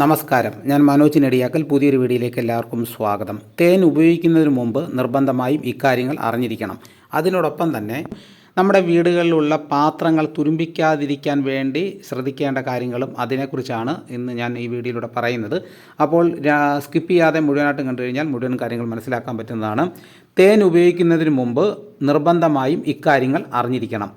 നമസ്കാരം, ഞാൻ മനോജ് നെടിയാക്കൽ. പുതിയൊരു വീഡിയോയിലേക്ക് എല്ലാവർക്കും സ്വാഗതം. തേൻ ഉപയോഗിക്കുന്നതിന് മുമ്പ് നിർബന്ധമായും ഇക്കാര്യങ്ങൾ അറിഞ്ഞിരിക്കണം. അതിനോടൊപ്പം തന്നെ നമ്മുടെ വീടുകളിലുള്ള പാത്രങ്ങൾ തുരുമ്പിക്കാതിരിക്കാൻ വേണ്ടി ശ്രദ്ധിക്കേണ്ട കാര്യങ്ങളും അതിനെക്കുറിച്ചാണ് ഇന്ന് ഞാൻ ഈ വീഡിയോയിലൂടെ പറയുന്നത്. അപ്പോൾ സ്കിപ്പ് ചെയ്യാതെ മുഴുവനായിട്ടും കണ്ടു കഴിഞ്ഞാൽ മുഴുവൻ കാര്യങ്ങൾ മനസ്സിലാക്കാൻ പറ്റുന്നതാണ്. തേൻ ഉപയോഗിക്കുന്നതിന് മുമ്പ് നിർബന്ധമായും ഇക്കാര്യങ്ങൾ അറിഞ്ഞിരിക്കണം.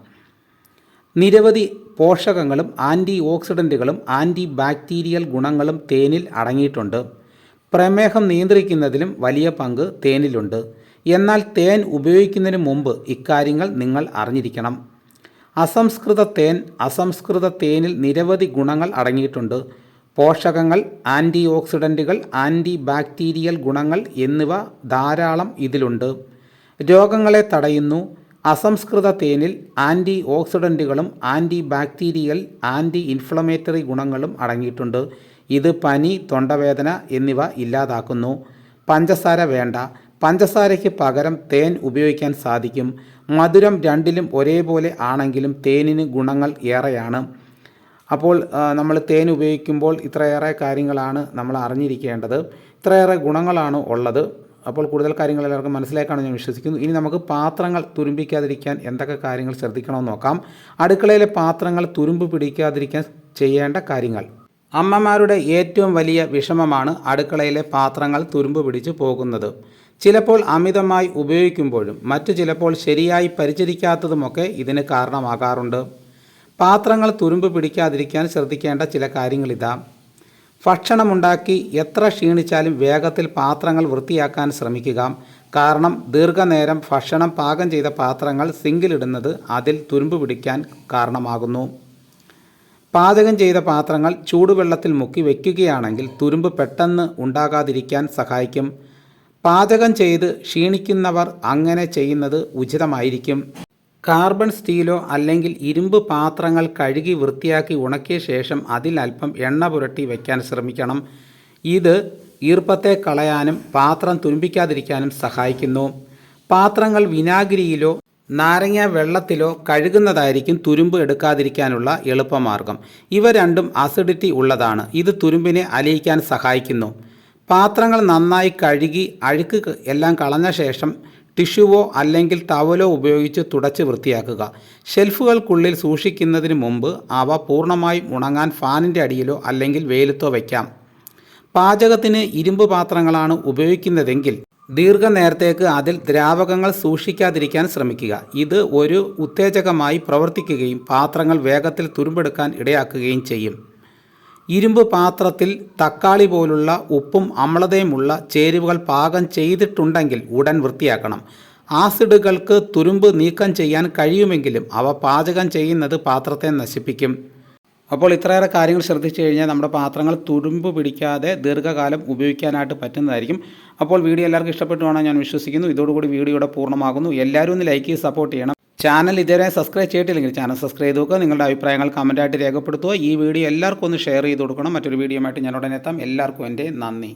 നിരവധി പോഷകങ്ങളും ആൻറ്റി ഓക്സിഡൻറ്റുകളും ആൻറ്റി ബാക്ടീരിയൽ ഗുണങ്ങളും തേനിൽ അടങ്ങിയിട്ടുണ്ട്. പ്രമേഹം നിയന്ത്രിക്കുന്നതിലും വലിയ പങ്ക് തേനിലുണ്ട്. എന്നാൽ തേൻ ഉപയോഗിക്കുന്നതിന് മുമ്പ് ഇക്കാര്യങ്ങൾ നിങ്ങൾ അറിഞ്ഞിരിക്കണം. അസംസ്കൃത തേനിൽ നിരവധി ഗുണങ്ങൾ അടങ്ങിയിട്ടുണ്ട്. പോഷകങ്ങൾ, ആൻറ്റി ഓക്സിഡൻറ്റുകൾ, ആൻറ്റി ബാക്ടീരിയൽ ഗുണങ്ങൾ എന്നിവ ധാരാളം ഇതിലുണ്ട്. രോഗങ്ങളെ തടയുന്നു. അസംസ്കൃത തേനിൽ ആൻറ്റി ഓക്സിഡൻറ്റുകളും ആൻറ്റി ബാക്ടീരിയൽ, ആൻറ്റി ഇൻഫ്ലമേറ്ററി ഗുണങ്ങളും അടങ്ങിയിട്ടുണ്ട്. ഇത് പനി, തൊണ്ടവേദന എന്നിവ ഇല്ലാതാക്കുന്നു. പഞ്ചസാര വേണ്ട. പഞ്ചസാരയ്ക്ക് പകരം തേൻ ഉപയോഗിക്കാൻ സാധിക്കും. മധുരം രണ്ടിലും ഒരേപോലെ ആണെങ്കിലും തേനിന് ഗുണങ്ങൾ ഏറെയാണ്. അപ്പോൾ നമ്മൾ തേൻ ഉപയോഗിക്കുമ്പോൾ ഇത്രയേറെ കാര്യങ്ങളാണ് നമ്മൾ അറിഞ്ഞിരിക്കേണ്ടത്. ഇത്രയേറെ ഗുണങ്ങളാണ് ഉള്ളത്. അപ്പോൾ കൂടുതൽ കാര്യങ്ങൾ എല്ലാവർക്കും മനസ്സിലാക്കാണെന്ന് ഞാൻ വിശ്വസിക്കുന്നു. ഇനി നമുക്ക് പാത്രങ്ങൾ തുരുമ്പിക്കാതിരിക്കാൻ എന്തൊക്കെ കാര്യങ്ങൾ ശ്രദ്ധിക്കണമെന്ന് നോക്കാം. അടുക്കളയിലെ പാത്രങ്ങൾ തുരുമ്പ് പിടിക്കാതിരിക്കാൻ ചെയ്യേണ്ട കാര്യങ്ങൾ. അമ്മമാരുടെ ഏറ്റവും വലിയ വിഷമമാണ് അടുക്കളയിലെ പാത്രങ്ങൾ തുരുമ്പ് പിടിച്ച് പോകുന്നത്. ചിലപ്പോൾ അമിതമായി ഉപയോഗിക്കുമ്പോഴും മറ്റു ചിലപ്പോൾ ശരിയായി പരിചരിക്കാത്തതുമൊക്കെ ഇതിന് കാരണമാകാറുണ്ട്. പാത്രങ്ങൾ തുരുമ്പ് പിടിക്കാതിരിക്കാൻ ശ്രദ്ധിക്കേണ്ട ചില കാര്യങ്ങളിതാ. ഭക്ഷണമുണ്ടാക്കി എത്ര ക്ഷീണിച്ചാലും വേഗത്തിൽ പാത്രങ്ങൾ വൃത്തിയാക്കാൻ ശ്രമിക്കുക. കാരണം ദീർഘനേരം ഭക്ഷണം പാകം ചെയ്ത പാത്രങ്ങൾ സിങ്കിലിടുന്നത് അതിൽ തുരുമ്പ് പിടിക്കാൻ കാരണമാകുന്നു. പാചകം ചെയ്ത പാത്രങ്ങൾ ചൂടുവെള്ളത്തിൽ മുക്കി വയ്ക്കുകയാണെങ്കിൽ തുരുമ്പ് പെട്ടെന്ന് ഉണ്ടാകാതിരിക്കാൻ സഹായിക്കും. പാചകം ചെയ്ത് ക്ഷീണിക്കുന്നവർ അങ്ങനെ ചെയ്യുന്നത് ഉചിതമായിരിക്കും. കാർബൺ സ്റ്റീലോ അല്ലെങ്കിൽ ഇരുമ്പ് പാത്രങ്ങൾ കഴുകി വൃത്തിയാക്കി ഉണക്കിയ ശേഷം അതിൽ അല്പം എണ്ണ പുരട്ടി വയ്ക്കാൻ ശ്രമിക്കണം. ഇത് ഈർപ്പത്തെ കളയാനും പാത്രം തുരുമ്പിക്കാതിരിക്കാനും സഹായിക്കുന്നു. പാത്രങ്ങൾ വിനാഗിരിയിലോ നാരങ്ങ വെള്ളത്തിലോ കഴുകുന്നതായിരിക്കും തുരുമ്പ് എടുക്കാതിരിക്കാനുള്ള എളുപ്പമാർഗം. ഇവ രണ്ടും അസിഡിറ്റി ഉള്ളതാണ്. ഇത് തുരുമ്പിനെ അലിയിക്കാൻ സഹായിക്കുന്നു. പാത്രങ്ങൾ നന്നായി കഴുകി അഴുക്ക് എല്ലാം കളഞ്ഞ ശേഷം ടിഷ്യൂവോ അല്ലെങ്കിൽ ടവലോ ഉപയോഗിച്ച് തുടച്ച് വൃത്തിയാക്കുക. ഷെൽഫുകൾക്കുള്ളിൽ സൂക്ഷിക്കുന്നതിന് മുമ്പ് അവ പൂർണ്ണമായും ഉണങ്ങാൻ ഫാനിൻ്റെ അടിയിലോ അല്ലെങ്കിൽ വെയിലത്തോ വയ്ക്കാം. പാചകത്തിന് ഇരുമ്പ് പാത്രങ്ങളാണ് ഉപയോഗിക്കുന്നതെങ്കിൽ ദീർഘനേരത്തേക്ക് അതിൽ ദ്രാവകങ്ങൾ സൂക്ഷിക്കാതിരിക്കാൻ ശ്രമിക്കുക. ഇത് ഒരു ഉത്തേജകമായി പ്രവർത്തിക്കുകയും പാത്രങ്ങൾ വേഗത്തിൽ തുരുമ്പെടുക്കാൻ ഇടയാക്കുകയും ചെയ്യും. ഇരുമ്പ് പാത്രത്തിൽ തക്കാളി പോലുള്ള ഉപ്പും അമ്ലതയുമുള്ള ചേരുവകൾ പാകം ചെയ്തിട്ടുണ്ടെങ്കിൽ ഉടൻ വൃത്തിയാക്കണം. ആസിഡുകൾക്ക് തുരുമ്പ് നീക്കം ചെയ്യാൻ കഴിയുമെങ്കിലും അവ പാചകം ചെയ്യുന്നത് പാത്രത്തെ നശിപ്പിക്കും. അപ്പോൾ ഇത്രയേറെ കാര്യങ്ങൾ ശ്രദ്ധിച്ചു കഴിഞ്ഞാൽ നമ്മുടെ പാത്രങ്ങൾ തുരുമ്പ് പിടിക്കാതെ ദീർഘകാലം ഉപയോഗിക്കാനായിട്ട് പറ്റുന്നതായിരിക്കും. അപ്പോൾ വീഡിയോ എല്ലാവർക്കും ഇഷ്ടപ്പെട്ടുവാണെന്ന് ഞാൻ വിശ്വസിക്കുന്നു. ഇതോടുകൂടി വീഡിയോയുടെ പൂർണ്ണമാകുന്നു. എല്ലാവരും ഒന്ന് ലൈക്ക് ചെയ്ത് സപ്പോർട്ട് ചെയ്യണം. ചാനൽ ഇതുവരെ സബ്സ്ക്രൈബ് ചെയ്തിട്ടില്ലെങ്കിൽ ചാനൽ സബ്സ്ക്രൈബ് ചെയ്ത് നോക്കുക. നിങ്ങളുടെ അഭിപ്രായങ്ങൾ കമൻറ്റായിട്ട് രേഖപ്പെടുത്തുക. ഈ വീഡിയോ എല്ലാവർക്കും ഒന്ന് ഷെയർ ചെയ്ത് കൊടുക്കണം. മറ്റൊരു വീഡിയോ ആയിട്ട് ഞാൻ ഉടനെ എത്താം. എല്ലാവർക്കും എൻ്റെ നന്ദി.